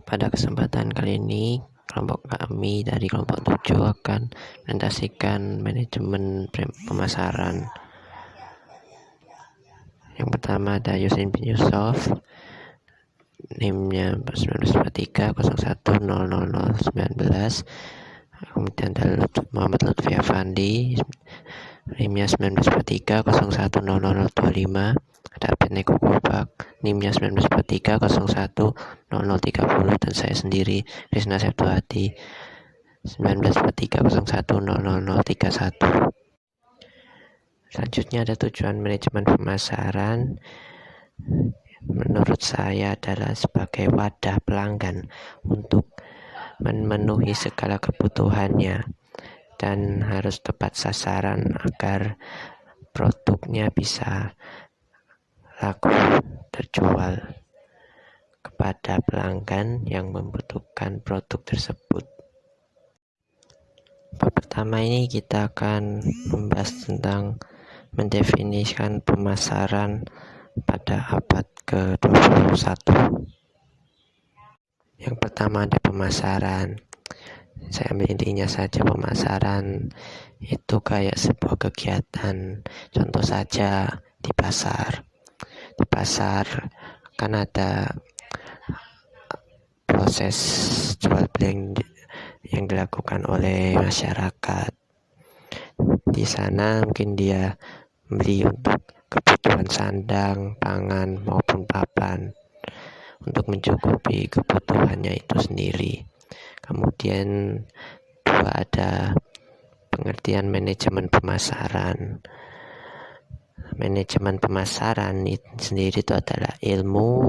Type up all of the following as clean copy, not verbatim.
Pada kesempatan kali ini, kelompok kami dari kelompok 7 akan menpresentasikan manajemen pemasaran. Yang pertama ada Yusrin bin Yusuf, NIM-nya 1943010019. Kemudian ada Muhammad Lutfi Afandi, NIM-nya 1943010025. Ada Abed Neko Kubak, NIM-nya 1943010030, dan saya sendiri Krisna Septuhadi 1943010031. Selanjutnya ada tujuan manajemen pemasaran. Menurut saya adalah sebagai wadah pelanggan untuk memenuhi segala kebutuhannya dan harus tepat sasaran agar produknya bisa laku terjual kepada pelanggan yang membutuhkan produk tersebut. Pertama ini kita akan membahas tentang mendefinisikan pemasaran pada abad ke-21. Yang pertama ada pemasaran. Saya ambil intinya saja, pemasaran itu kayak sebuah kegiatan. Contoh saja di pasar. Di pasar kan ada proses jual beli yang dilakukan oleh masyarakat. Di sana mungkin dia beli untuk kebutuhan sandang, pangan maupun papan untuk mencukupi kebutuhannya itu sendiri. Kemudian ada pengertian manajemen pemasaran. Manajemen pemasaran itu sendiri itu adalah ilmu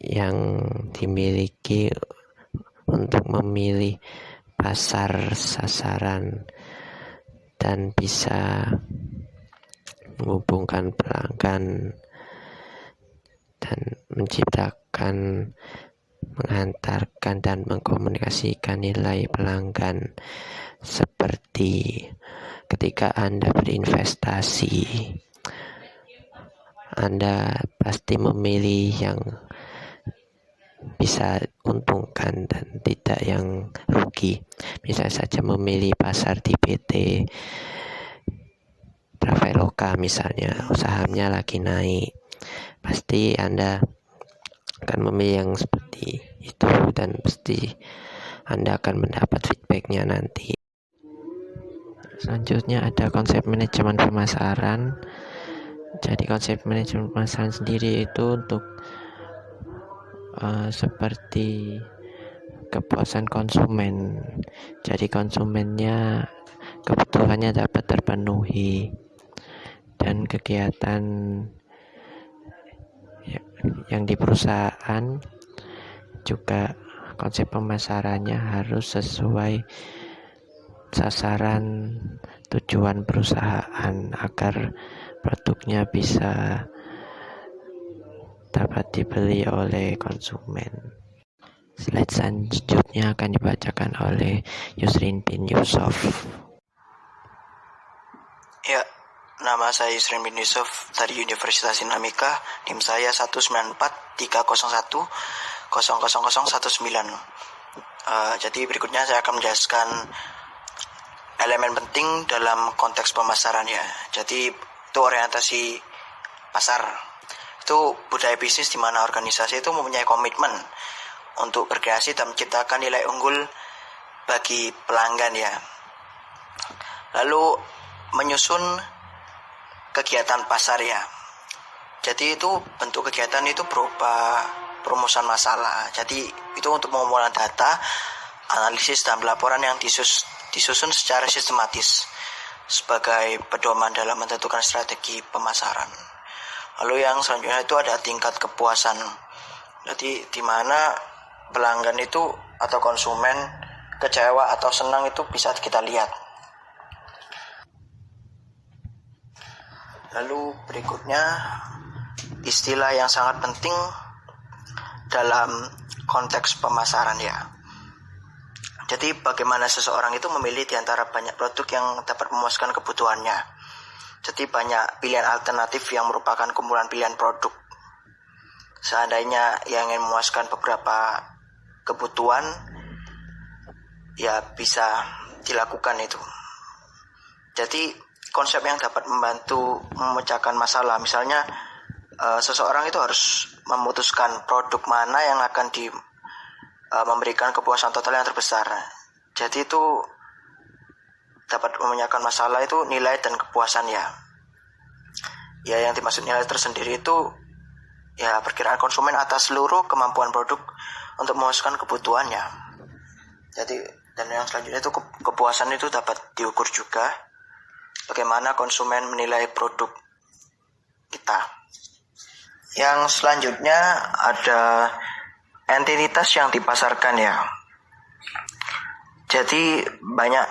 yang dimiliki untuk memilih pasar sasaran dan bisa menghubungkan pelanggan dan menciptakan, menghantarkan dan mengkomunikasikan nilai pelanggan. Seperti ketika Anda berinvestasi, Anda pasti memilih yang bisa untungkan dan tidak yang rugi. Misalnya saja memilih pasar di PT Traveloka misalnya, sahamnya lagi naik, pasti Anda akan memilih yang seperti itu dan pasti Anda akan mendapat feedbacknya nanti. Selanjutnya ada konsep manajemen pemasaran. Jadi konsep manajemen pemasaran sendiri itu untuk seperti kepuasan konsumen. Jadi konsumennya kebutuhannya dapat terpenuhi dan kegiatan yang di perusahaan juga konsep pemasarannya harus sesuai sasaran tujuan perusahaan agar produknya bisa dapat dibeli oleh konsumen. Slide selanjutnya akan dibacakan oleh Yusrin bin Yusuf. Ya, nama saya Yusrin bin Yusuf dari Universitas Dinamika. NIM saya 19430000019. Jadi berikutnya saya akan menjelaskan elemen penting dalam konteks pemasaran ya. Jadi itu orientasi pasar. Itu budaya bisnis di mana organisasi itu mempunyai komitmen untuk berkreasi dan menciptakan nilai unggul bagi pelanggan ya. Lalu menyusun kegiatan pasar ya. Jadi itu bentuk kegiatan itu berupa perumusan masalah. Jadi itu untuk pengumpulan data, analisis dan pelaporan yang disusun secara sistematis sebagai pedoman dalam menentukan strategi pemasaran. Lalu yang selanjutnya itu ada tingkat kepuasan. Jadi di mana pelanggan itu atau konsumen kecewa atau senang itu bisa kita lihat. Lalu berikutnya istilah yang sangat penting dalam konteks pemasaran ya. Jadi bagaimana seseorang itu memilih di antara banyak produk yang dapat memuaskan kebutuhannya. Jadi banyak pilihan alternatif yang merupakan kumpulan pilihan produk seandainya yang ingin memuaskan beberapa kebutuhan, ya bisa dilakukan itu. Jadi konsep yang dapat membantu memecahkan masalah, misalnya seseorang itu harus memutuskan produk mana yang akan memberikan kepuasan total yang terbesar. Jadi itu dapat memecahkan masalah itu nilai dan kepuasan ya. Ya, yang dimaksud nilai tersendiri itu ya perkiraan konsumen atas seluruh kemampuan produk untuk memuaskan kebutuhannya. Jadi, dan yang selanjutnya itu kepuasan itu dapat diukur juga bagaimana konsumen menilai produk kita. Yang selanjutnya ada entitas yang dipasarkan ya. Jadi banyak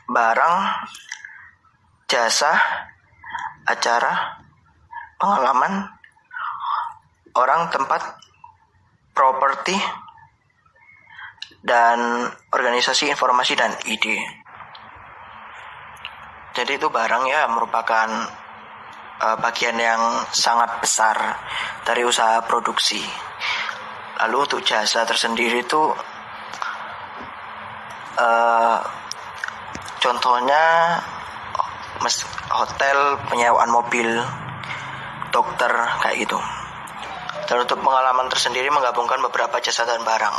barang, jasa, acara, pengalaman, orang, tempat, properti, dan organisasi, informasi, dan ide. Jadi itu barang ya merupakan bagian yang sangat besar dari usaha produksi. Lalu untuk jasa tersendiri itu contohnya hotel, penyewaan mobil, dokter, kayak gitu. Dan untuk pengalaman tersendiri menggabungkan beberapa jasa dan barang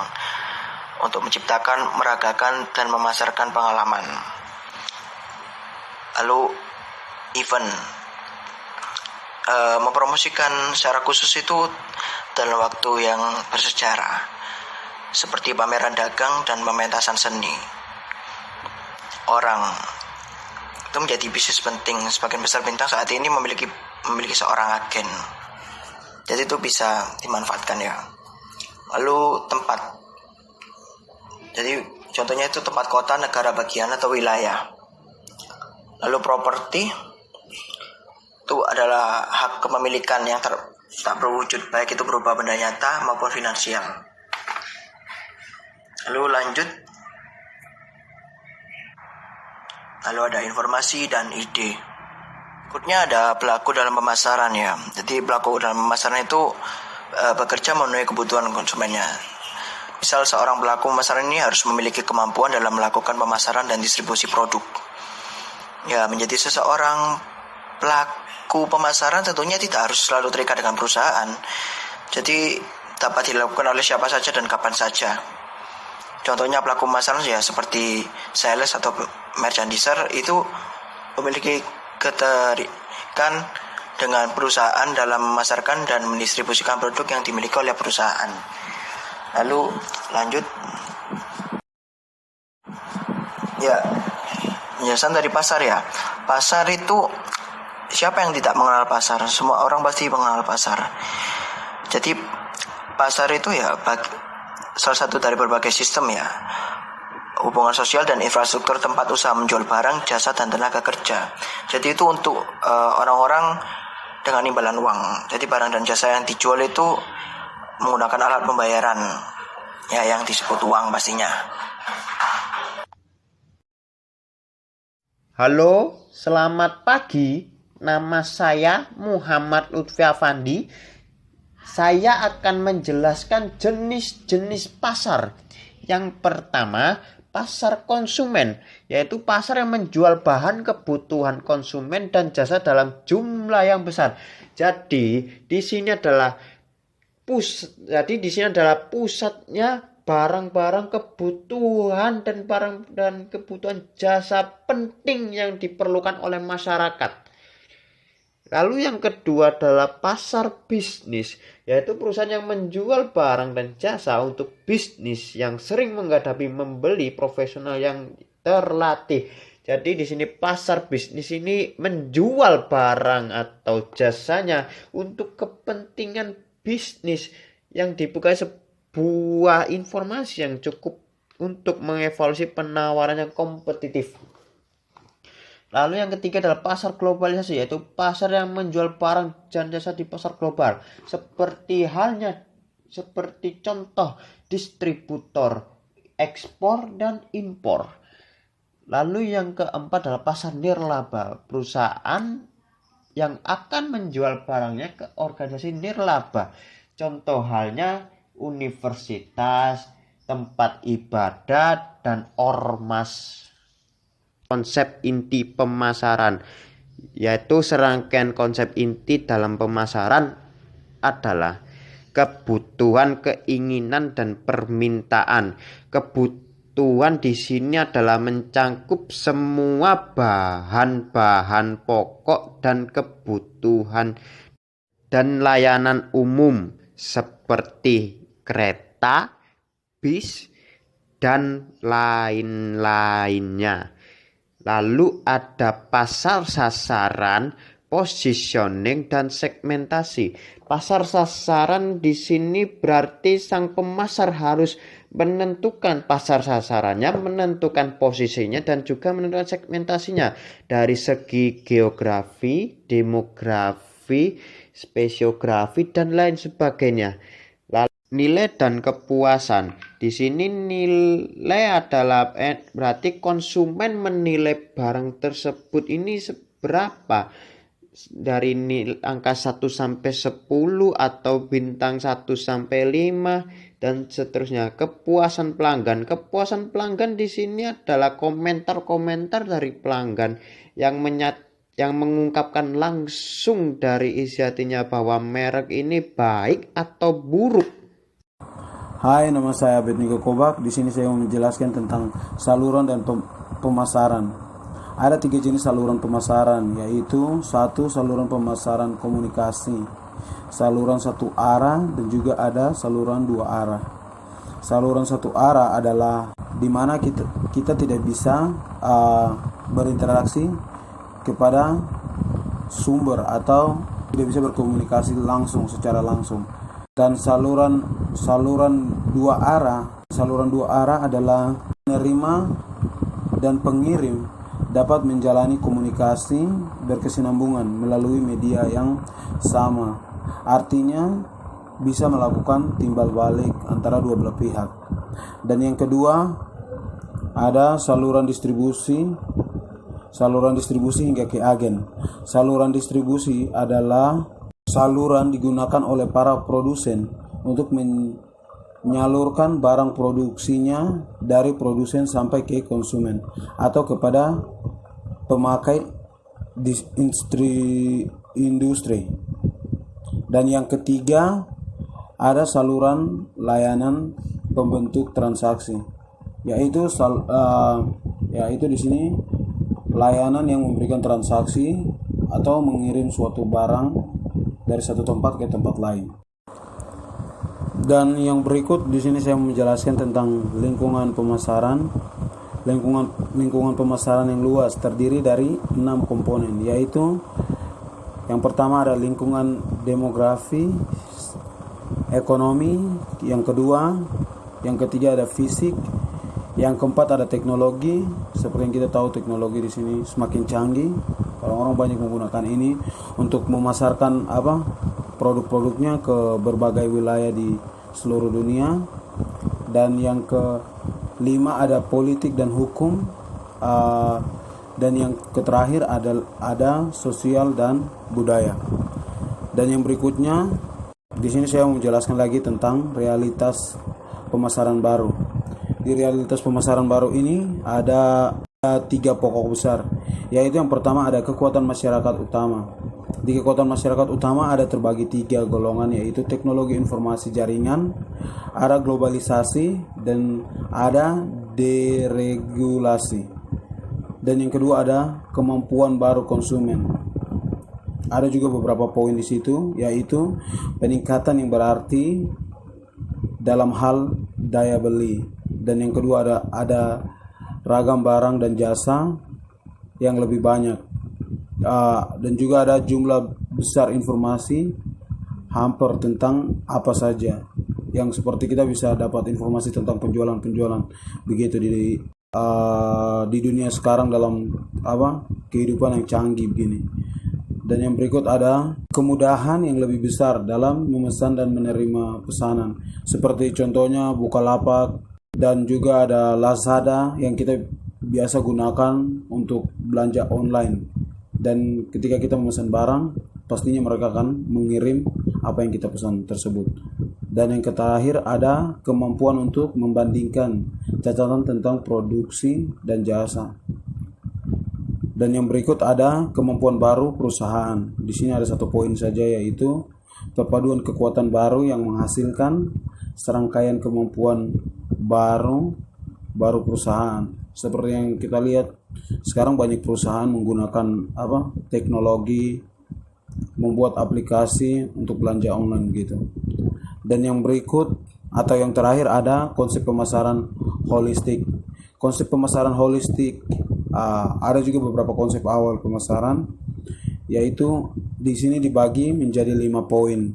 untuk menciptakan, meragakan, dan memasarkan pengalaman. Lalu event, mempromosikan secara khusus itu dalam waktu yang bersejarah, seperti pameran dagang dan pementasan seni. Orang itu menjadi bisnis penting. Sebagian besar bintang saat ini memiliki seorang agen. Jadi itu bisa dimanfaatkan ya. Lalu tempat. Jadi contohnya itu tempat kota, negara bagian atau wilayah. Lalu properti itu adalah hak kepemilikan yang tak berwujud, baik itu berupa benda nyata maupun finansial. Lalu lanjut. Lalu ada informasi dan ide. Berikutnya ada pelaku dalam pemasaran ya. Jadi pelaku dalam pemasaran itu bekerja memenuhi kebutuhan konsumennya. Misal seorang pelaku pemasaran ini harus memiliki kemampuan dalam melakukan pemasaran dan distribusi produk. Ya, menjadi seseorang pelaku pemasaran tentunya tidak harus selalu terikat dengan perusahaan. Jadi dapat dilakukan oleh siapa saja dan kapan saja. Contohnya pelaku pemasaran ya seperti sales atau merchandiser itu memiliki keterikatan dengan perusahaan dalam memasarkan dan mendistribusikan produk yang dimiliki oleh perusahaan. Lalu lanjut. Ya, penjelasan dari pasar ya. Pasar itu, siapa yang tidak mengenal pasar? Semua orang pasti mengenal pasar. Jadi pasar itu ya salah satu dari berbagai sistem ya, hubungan sosial dan infrastruktur tempat usaha menjual barang, jasa, dan tenaga kerja. Jadi itu untuk orang-orang dengan imbalan uang. Jadi barang dan jasa yang dijual itu menggunakan alat pembayaran ya, yang disebut uang pastinya. Halo, selamat pagi. Nama saya Muhammad Lutfi Afandi. Saya akan menjelaskan jenis-jenis pasar. Yang pertama, pasar konsumen, yaitu pasar yang menjual bahan kebutuhan konsumen dan jasa dalam jumlah yang besar. Jadi, di sini adalah pusatnya barang-barang kebutuhan dan kebutuhan jasa penting yang diperlukan oleh masyarakat. Lalu yang kedua adalah pasar bisnis, yaitu perusahaan yang menjual barang dan jasa untuk bisnis yang sering menghadapi membeli profesional yang terlatih. Jadi di sini pasar bisnis ini menjual barang atau jasanya untuk kepentingan bisnis yang dibuka sebuah informasi yang cukup untuk mengevaluasi penawaran yang kompetitif. Lalu yang ketiga adalah pasar globalisasi, yaitu pasar yang menjual barang dan jasa di pasar global. Seperti contoh distributor, ekspor dan impor. Lalu yang keempat adalah pasar nirlaba, perusahaan yang akan menjual barangnya ke organisasi nirlaba. Contoh halnya universitas, tempat ibadah, dan ormas. Konsep inti pemasaran, yaitu serangkaian konsep inti dalam pemasaran adalah kebutuhan, keinginan, dan permintaan. Kebutuhan di sini adalah mencangkup semua bahan-bahan pokok dan kebutuhan dan layanan umum seperti kereta, bis, dan lain-lainnya. Lalu ada pasar sasaran, positioning, dan segmentasi. Pasar sasaran di sini berarti sang pemasar harus menentukan pasar sasarannya, menentukan posisinya, dan juga menentukan segmentasinya dari segi geografi, demografi, spesiografi, dan lain sebagainya. Lalu nilai dan kepuasan. Di sini nilai adalah berarti konsumen menilai barang tersebut ini seberapa, dari angka 1 sampai 10 atau bintang 1 sampai 5 dan seterusnya. Kepuasan pelanggan. Kepuasan pelanggan di sini adalah komentar-komentar dari pelanggan yang mengungkapkan langsung dari isi hatinya bahwa merek ini baik atau buruk. Hai, nama saya Abednego Kobak. Di sini saya mau menjelaskan tentang saluran dan pemasaran. Ada 3 jenis saluran pemasaran, yaitu 1. Saluran pemasaran komunikasi, saluran 1 arah, dan juga ada saluran 2 arah. Saluran 1 arah adalah di mana kita tidak bisa berinteraksi kepada sumber atau tidak bisa berkomunikasi secara langsung. Dan saluran 2 arah, adalah penerima dan pengirim dapat menjalani komunikasi berkesinambungan melalui media yang sama. Artinya bisa melakukan timbal balik antara dua belah pihak. Dan yang kedua ada saluran distribusi hingga ke agen. Saluran distribusi adalah saluran digunakan oleh para produsen untuk menyalurkan barang produksinya dari produsen sampai ke konsumen atau kepada pemakai di industri. Dan yang ketiga ada saluran layanan pembentuk transaksi, yaitu di sini layanan yang memberikan transaksi atau mengirim suatu barang dari satu tempat ke tempat lain. Dan yang berikut di sini saya menjelaskan tentang lingkungan pemasaran. Lingkungan pemasaran yang luas terdiri dari 6 komponen, yaitu yang pertama ada lingkungan demografi, ekonomi, yang ketiga ada fisik, yang keempat ada teknologi. Seperti yang kita tahu, teknologi di sini semakin canggih. Orang-orang banyak menggunakan ini untuk memasarkan produk-produknya ke berbagai wilayah di seluruh dunia. Dan yang kelima ada politik dan hukum, dan yang terakhir ada sosial dan budaya. Dan yang berikutnya di sini saya mau menjelaskan lagi tentang realitas pemasaran baru. Di realitas pemasaran baru ini ada 3 pokok besar, yaitu yang pertama ada kekuatan masyarakat utama. Di kekuatan masyarakat utama ada terbagi 3 golongan, yaitu teknologi informasi jaringan, ada globalisasi, dan ada deregulasi. Dan yang kedua ada kemampuan baru konsumen. Ada juga beberapa poin di situ, yaitu peningkatan yang berarti dalam hal daya beli. Dan yang kedua ada ragam barang dan jasa yang lebih banyak, dan juga ada jumlah besar informasi hampir tentang apa saja, yang seperti kita bisa dapat informasi tentang penjualan begitu di dunia sekarang dalam kehidupan yang canggih begini. Dan yang berikut ada kemudahan yang lebih besar dalam memesan dan menerima pesanan, seperti contohnya Bukalapak, dan juga ada Lazada yang kita biasa gunakan untuk belanja online. Dan ketika kita memesan barang, pastinya mereka akan mengirim apa yang kita pesan tersebut. Dan yang terakhir ada kemampuan untuk membandingkan catatan tentang produksi dan jasa. Dan yang berikut ada kemampuan baru perusahaan. Di sini ada satu poin saja, yaitu perpaduan kekuatan baru yang menghasilkan serangkaian kemampuan baru perusahaan. Seperti yang kita lihat sekarang banyak perusahaan menggunakan teknologi, membuat aplikasi untuk belanja online gitu. Dan yang berikut atau yang terakhir ada konsep pemasaran holistik. Konsep pemasaran holistik ada juga beberapa konsep awal pemasaran, yaitu di sini dibagi menjadi 5 poin.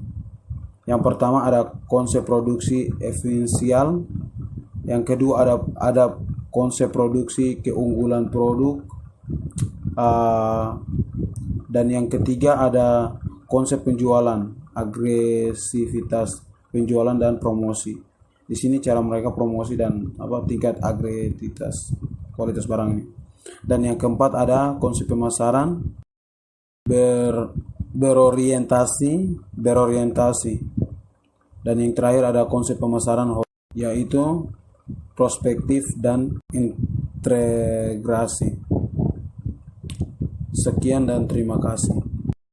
Yang pertama ada konsep produksi esensial, yang kedua ada konsep produksi keunggulan produk, dan yang ketiga ada konsep penjualan, agresivitas penjualan dan promosi. Di sini cara mereka promosi dan tingkat agresivitas kualitas barangnya. Dan yang keempat ada konsep pemasaran berorientasi. Dan yang terakhir ada konsep pemasaran yaitu prospektif dan integrasi. Sekian dan terima kasih.